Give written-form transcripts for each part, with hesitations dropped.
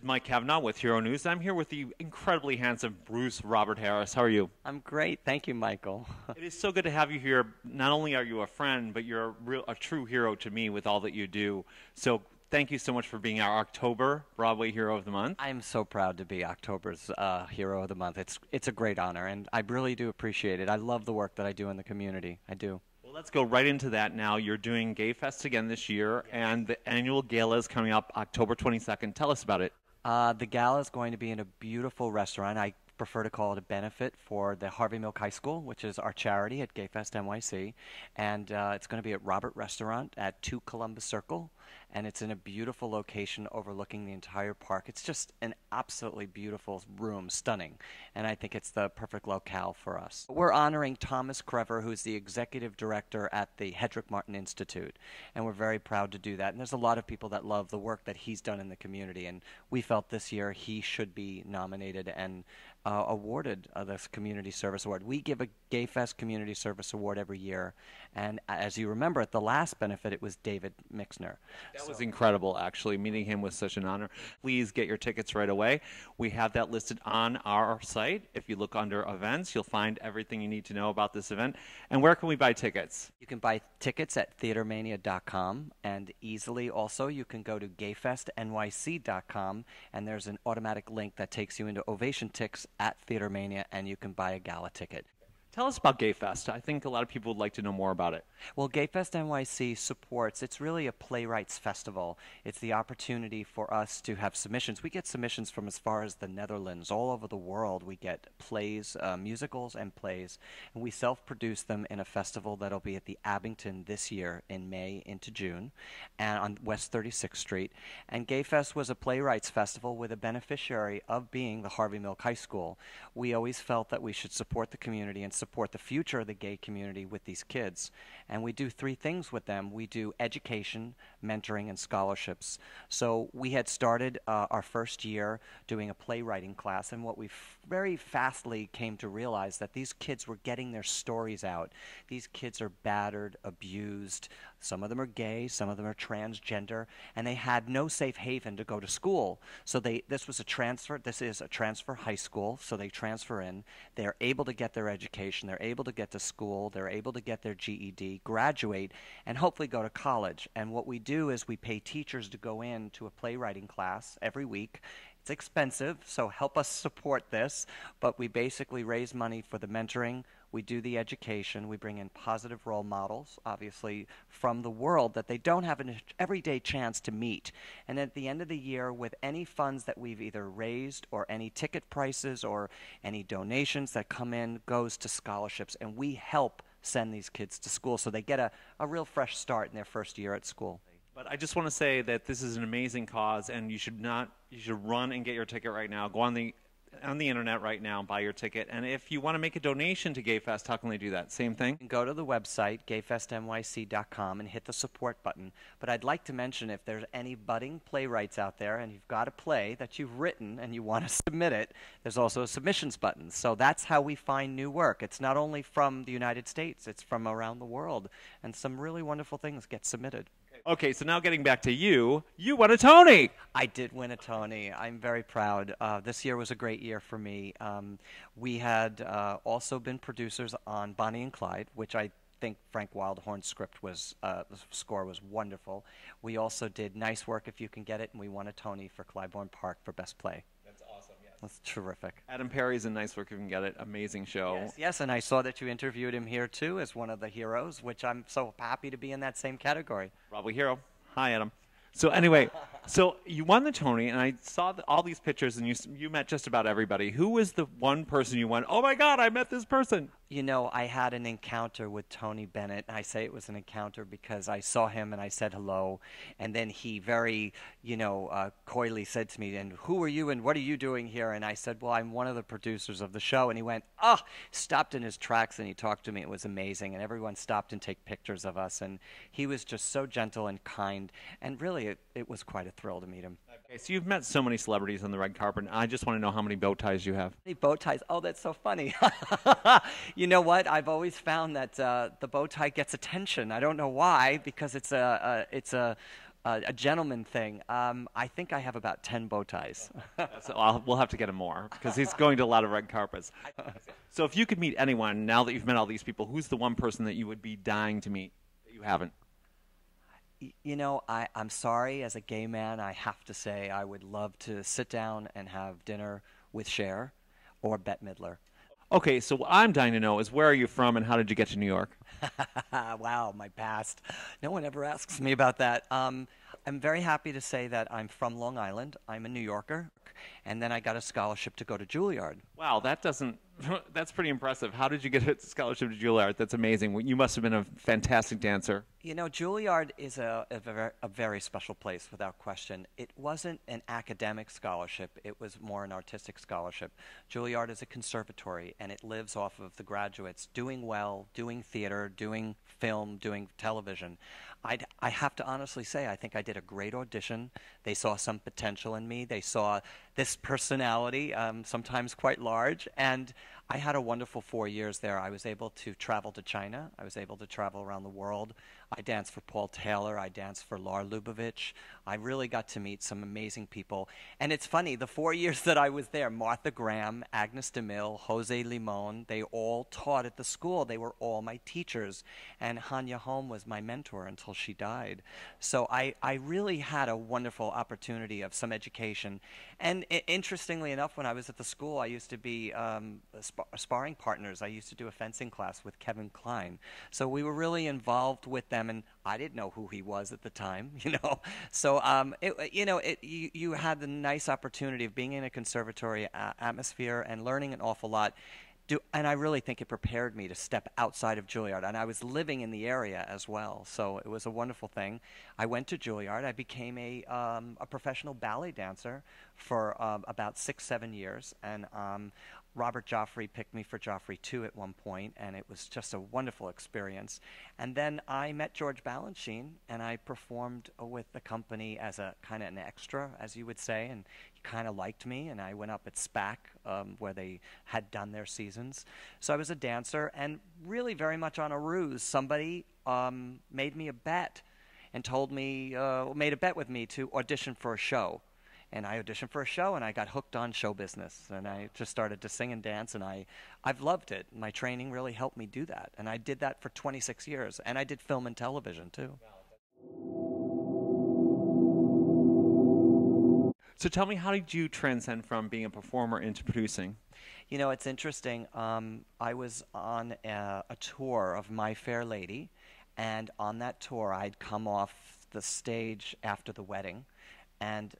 Mike Kavanaugh with Hero News. I'm here with the incredibly handsome Bruce Robert Harris. How are you? I'm great. Thank you, Michael. It is so good to have you here. Not only are you a friend, but you're a true hero to me with all that you do. So thank you so much for being our October Broadway Hero of the Month. I'm so proud to be October's Hero of the Month. It's a great honor, and I really do appreciate it. I love the work that I do in the community. I do. Well, let's go right into that now. You're doing Gay Fest again this year, and the annual gala is coming up October 22nd. Tell us about it. The gala is going to be in a beautiful restaurant. I prefer to call it a benefit for the Harvey Milk High School, which is our charity at Gayfest NYC. And it's going to be at Robert Restaurant at 2 Columbus Circle. And it's in a beautiful location overlooking the entire park. It's just an absolutely beautiful room, stunning. And I think it's the perfect locale for us. We're honoring Thomas Crever, who's the executive director at the Hetrick-Martin Institute. And we're very proud to do that. And there's a lot of people that love the work that he's done in the community. And we felt this year he should be nominated and awarded this Community Service Award. We give a Gayfest Community Service Award every year. And as you remember, at the last benefit, it was David Mixner. That was incredible, actually. Meeting him was such an honor. Please get your tickets right away. We have that listed on our site. If you look under events, you'll find everything you need to know about this event. And where can we buy tickets? You can buy tickets at theatermania.com, and easily also you can go to gayfestnyc.com, and there's an automatic link that takes you into Ovation Tix at Theatermania, and you can buy a gala ticket. Tell us about Gay Fest. I think a lot of people would like to know more about it. Well, Gayfest NYC supports, it's really a playwrights festival. It's the opportunity for us to have submissions. We get submissions from as far as the Netherlands, all over the world. We get plays, musicals and plays, and we self-produce them in a festival that'll be at the Abington this year in May into June, and on West 36th Street. And Gayfest was a playwrights festival with a beneficiary of being the Harvey Milk High School. We always felt that we should support the community and support the future of the gay community with these kids. And we do 3 things with them. We do education, mentoring, and scholarships. So we had started our first year doing a playwriting class, and what we very fastly came to realize that these kids were getting their stories out. These kids are battered, abused. Some of them are gay, some of them are transgender, and they had no safe haven to go to school. So this was a transfer. This is a transfer high school, so they transfer in. They're able to get their education. They're able to get to school. They're able to get their GED, graduate, and hopefully go to college. And what we do is we pay teachers to go in to a playwriting class every week. It's expensive, so help us support this, but we basically raise money for the mentoring. We do the education. We bring in positive role models, obviously, from the world that they don't have an everyday chance to meet. And at the end of the year, with any funds that we've either raised or any ticket prices or any donations that come in goes to scholarships, and we help send these kids to school so they get a real fresh start in their first year at school. But I just want to say that this is an amazing cause, and you should run and get your ticket right now. Go on the internet right now and buy your ticket. And if you want to make a donation to Gayfest, how can they do that? Same thing? Go to the website, gayfestnyc.com, and hit the support button. But I'd like to mention, if there's any budding playwrights out there and you've got a play that you've written and you want to submit it, there's also a submissions button. So that's how we find new work. It's not only from the United States, it's from around the world. And some really wonderful things get submitted. Okay, so now getting back to you won a Tony! I did win a Tony. I'm very proud. This year was a great year for me. We had also been producers on Bonnie and Clyde, which I think Frank Wildhorn's script was, the score was wonderful. We also did Nice Work If You Can Get It, and we won a Tony for Clybourne Park for Best Play. That's awesome, yes. That's terrific. Adam Perry's in Nice Work If You Can Get It. Amazing show. Yes, and I saw that you interviewed him here, too, as one of the heroes, which I'm so happy to be in that same category. Broadway Hero. Hi, Adam. So anyway, so you won the Tony, and I saw all these pictures, and you met just about everybody. Who was the one person you went, oh, my God, I met this person? You know, I had an encounter with Tony Bennett. I say it was an encounter because I saw him and I said hello, and then he very, coyly said to me, and who are you and what are you doing here? And I said, well, I'm one of the producers of the show. And he went, stopped in his tracks and he talked to me. It was amazing, and everyone stopped and take pictures of us, and he was just so gentle and kind, and really it was quite a thrill to meet him. Okay, so you've met so many celebrities on the red carpet. I just want to know how many bow ties you have. How many bow ties? Oh, that's so funny. You know what? I've always found that the bow tie gets attention. I don't know why, because it's a A gentleman thing. I think I have about 10 bow ties. So we'll have to get him more because he's going to a lot of red carpets. So if you could meet anyone, now that you've met all these people, who's the one person that you would be dying to meet that you haven't? You know, I'm sorry, as a gay man, I have to say I would love to sit down and have dinner with Cher or Bette Midler. Okay, so what I'm dying to know is where are you from and how did you get to New York? Wow, my past. No one ever asks me about that. I'm very happy to say that I'm from Long Island. I'm a New Yorker, and then I got a scholarship to go to Juilliard. Wow, that's pretty impressive. How did you get a scholarship to Juilliard? That's amazing. You must have been a fantastic dancer. You know, Juilliard is a very special place, without question. It wasn't an academic scholarship. It was more an artistic scholarship. Juilliard is a conservatory, and it lives off of the graduates doing well, doing theater, doing film, doing television. I have to honestly say, I think I did a great audition. They saw some potential in me. They saw this personality, sometimes quite large, and I had a wonderful 4 years there. I was able to travel to China. I was able to travel around the world. I danced for Paul Taylor. I danced for Lar Lubovitch. I really got to meet some amazing people. And it's funny, the 4 years that I was there, Martha Graham, Agnes DeMille, Jose Limon, they all taught at the school. They were all my teachers. And Hanya Holm was my mentor until she died. So I really had a wonderful opportunity of some education. And interestingly enough, when I was at the school, I used to be sparring partners. I used to do a fencing class with Kevin Kline. So we were really involved with them, and I didn't know who he was at the time, you know. So, you had the nice opportunity of being in a conservatory atmosphere and learning an awful lot. And I really think it prepared me to step outside of Juilliard. And I was living in the area as well, so it was a wonderful thing. I went to Juilliard. I became a professional ballet dancer for about 6-7 years, and Robert Joffrey picked me for Joffrey 2 at one point, and it was just a wonderful experience. And then I met George Balanchine, and I performed with the company as a kind of an extra, as you would say, and he kind of liked me, and I went up at SPAC, where they had done their seasons. So I was a dancer, and really very much on a ruse. Somebody made me a bet and told me, made a bet with me to audition for a show. And I auditioned for a show, and I got hooked on show business. And I just started to sing and dance, and I've loved it. My training really helped me do that. And I did that for 26 years. And I did film and television, too. So tell me, how did you transcend from being a performer into producing? You know, it's interesting. I was on a tour of My Fair Lady, and on that tour, I'd come off the stage after the wedding, and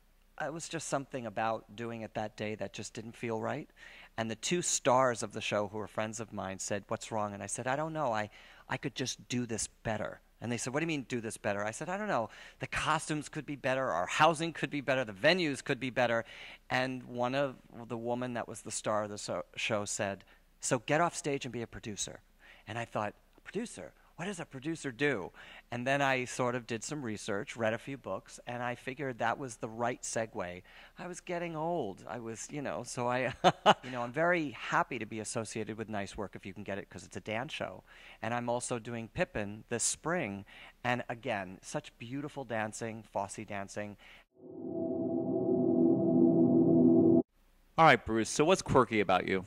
it was just something about doing it that day that just didn't feel right. And the two stars of the show, who were friends of mine, said, "What's wrong?" And I said, "I don't know. I could just do this better." And they said, "What do you mean do this better?" I said, "I don't know. The costumes could be better. Our housing could be better. The venues could be better." And one of the woman that was the star of the show said, "So get off stage and be a producer." And I thought, "A producer? What does a producer do?" And then I sort of did some research, read a few books, and I figured that was the right segue. I was getting old. I was, so I'm very happy to be associated with Nice Work if you can get it, because it's a dance show. And I'm also doing Pippin this spring. And again, such beautiful dancing, Fosse dancing. All right, Bruce, so what's quirky about you?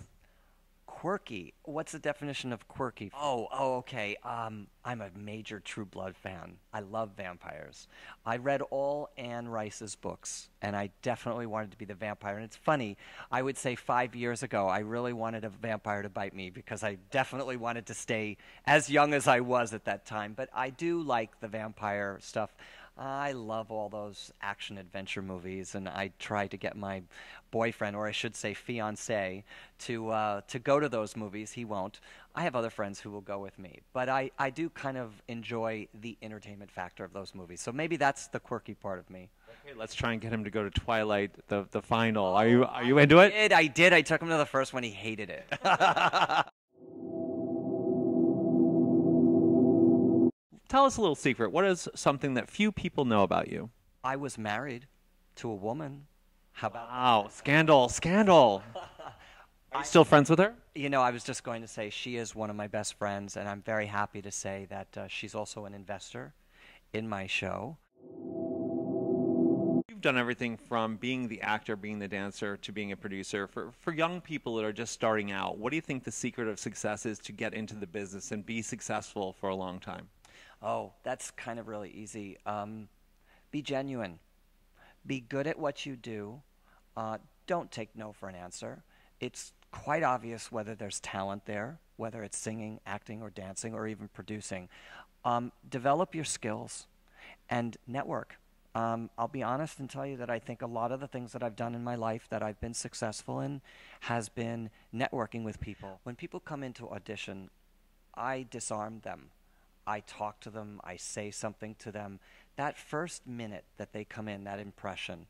Quirky. What's the definition of quirky? Okay. I'm a major True Blood fan. I love vampires. I read all Anne Rice's books, and I definitely wanted to be the vampire. And it's funny, I would say 5 years ago, I really wanted a vampire to bite me, because I definitely wanted to stay as young as I was at that time. But I do like the vampire stuff. I love all those action-adventure movies, and I try to get my boyfriend, or I should say fiancé, to go to those movies. He won't. I have other friends who will go with me. But I do kind of enjoy the entertainment factor of those movies. So maybe that's the quirky part of me. Okay, let's try and get him to go to Twilight, the final. Are you into it? I did. I took him to the first one. He hated it. Tell us a little secret. What is something that few people know about you? I was married to a woman. How about Wow, scandal. Are you still friends with her? I was just going to say she is one of my best friends, and I'm very happy to say that she's also an investor in my show. done everything from being the actor, being the dancer, to being a producer. For young people that are just starting out, what do you think the secret of success is to get into the business and be successful for a long time? Oh, that's kind of really easy. Be genuine. Be good at what you do. Don't take no for an answer. It's quite obvious whether there's talent there, whether it's singing, acting, or dancing, or even producing. Develop your skills and network. I'll be honest and tell you that I think a lot of the things that I've done in my life that I've been successful in has been networking with people. When people come into audition, I disarm them. I talk to them, I say something to them. That first minute that they come in, that impression,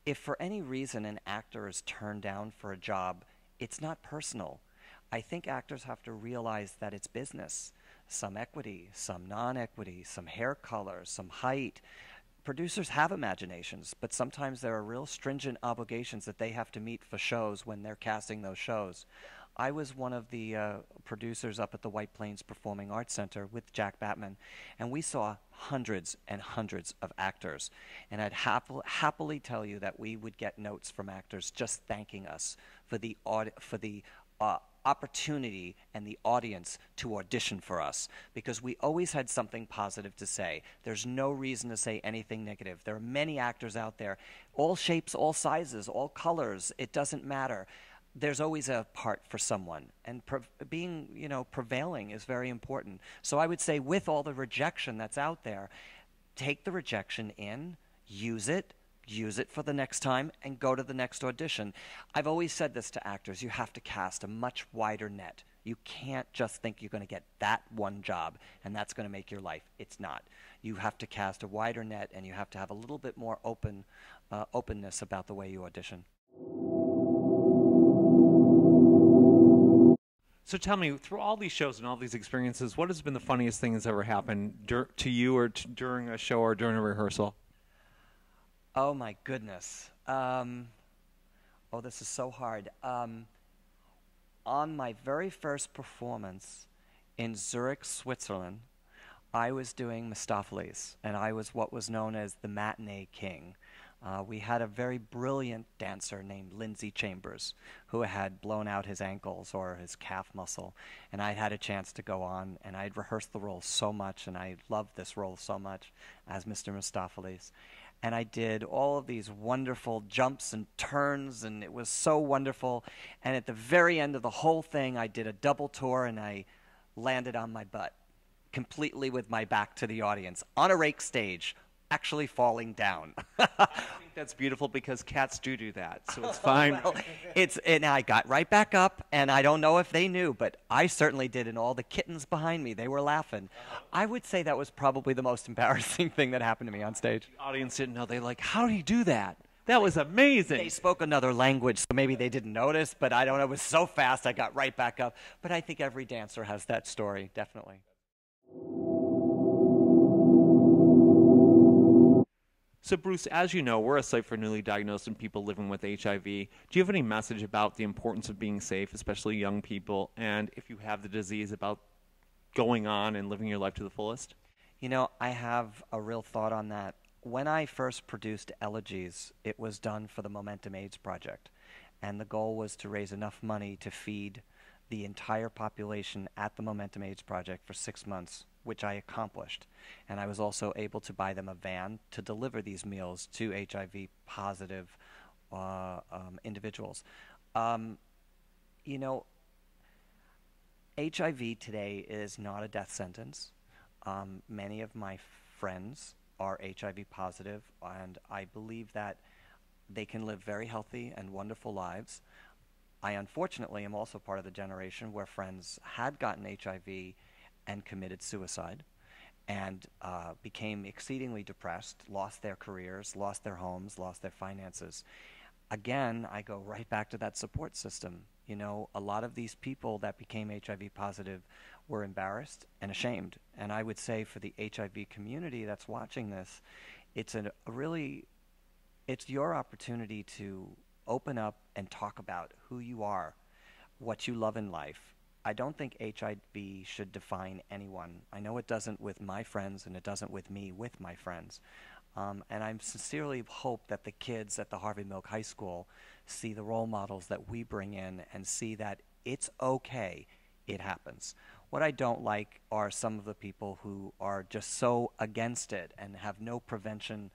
if for any reason an actor is turned down for a job, it's not personal. I think actors have to realize that it's business. Some equity, some non-equity, some hair color, some height. Producers have imaginations, but sometimes there are real stringent obligations that they have to meet for shows when they're casting those shows. I was one of the producers up at the White Plains Performing Arts Center with Jack Batman, and we saw hundreds and hundreds of actors. And I'd happily tell you that we would get notes from actors just thanking us for the opportunity and the audience to audition for us, because we always had something positive to say. There's no reason to say anything negative. There are many actors out there, all shapes, all sizes, all colors. It doesn't matter. There's always a part for someone, and being, prevailing is very important. So I would say, with all the rejection that's out there, take the rejection in, use it for the next time, and go to the next audition. I've always said this to actors: you have to cast a much wider net. You can't just think you're going to get that one job and that's going to make your life. It's not. You have to cast a wider net, and you have to have a little bit more openness about the way you audition. So tell me, through all these shows and all these experiences, what has been the funniest thing that's ever happened to you, or during a show, or during a rehearsal? Oh my goodness. This is so hard. On my very first performance in Zurich, Switzerland, I was doing Mistopheles, and I was what was known as the matinee king. We had a very brilliant dancer named Lindsay Chambers, who had blown out his ankles or his calf muscle, and I'd had a chance to go on, and I'd rehearsed the role so much, and I loved this role so much as Mr. Mistopheles. And I did all of these wonderful jumps and turns, and it was so wonderful. And at the very end of the whole thing, I did a double tour, and I landed on my butt, completely with my back to the audience, on a rake stage, actually falling down. I think that's beautiful, because cats do that, so it's fine. Well, and I got right back up, and I don't know if they knew, but I certainly did, and all the kittens behind me, they were laughing. I would say that was probably the most embarrassing thing that happened to me on stage. The audience didn't know. They like, how do you do that? That was amazing. They spoke another language, so maybe they didn't notice, but I don't know. It was so fast, I got right back up. But I think every dancer has that story, definitely. So Bruce, as you know, we're a site for newly diagnosed and people living with HIV. Do you have any message about the importance of being safe, especially young people, and if you have the disease, about going on and living your life to the fullest? I have a real thought on that. When I first produced Elegies, it was done for the Momentum AIDS Project, and the goal was to raise enough money to feed the entire population at the Momentum AIDS Project for 6 months, which I accomplished. And I was also able to buy them a van to deliver these meals to HIV-positive individuals. HIV today is not a death sentence. Many of my friends are HIV positive, and I believe that they can live very healthy and wonderful lives. I unfortunately am also part of the generation where friends had gotten HIV and committed suicide, and became exceedingly depressed, lost their careers, lost their homes, lost their finances. Again, I go right back to that support system. A lot of these people that became HIV positive were embarrassed and ashamed. And I would say, for the HIV community that's watching this, it's your opportunity to open up and talk about who you are, what you love in life. I don't think HIV should define anyone. I know it doesn't with my friends, and it doesn't with me with my friends. And I sincerely hope that the kids at the Harvey Milk High School see the role models that we bring in and see that it's okay, it happens. What I don't like are some of the people who are just so against it and have no prevention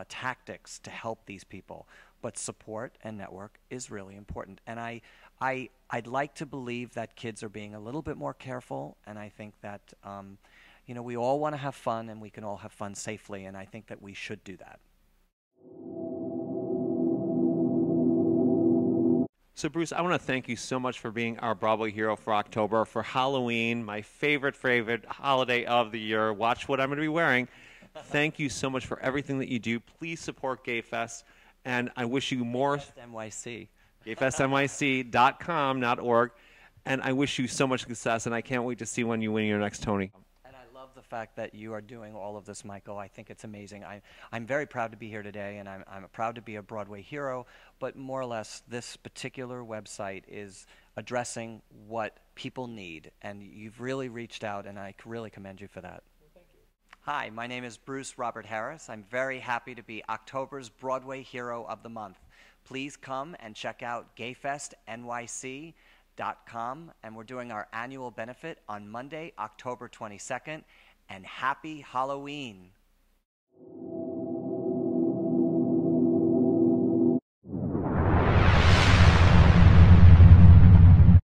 tactics to help these people. But support and network is really important. And I'd like to believe that kids are being a little bit more careful, and I think that we all want to have fun, and we can all have fun safely, and I think that we should do that. So Bruce, I want to thank you so much for being our Broadway hero for October, for Halloween, my favorite holiday of the year. Watch what I'm going to be wearing. Thank you so much for everything that you do. Please support GayFest, and I wish you more. NYC. gayfestnyc.com, not .org, and I wish you so much success, and I can't wait to see when you win your next Tony. Love the fact that you are doing all of this, Michael. I think it's amazing. I'm very proud to be here today, and I'm proud to be a Broadway hero, but more or less this particular website is addressing what people need, and you've really reached out, and I really commend you for that. Well, thank you. Hi, my name is Bruce Robert Harris. I'm very happy to be October's Broadway Hero of the Month. Please come and check out gayfestnyc.com, and we're doing our annual benefit on Monday, October 22nd, and happy Halloween!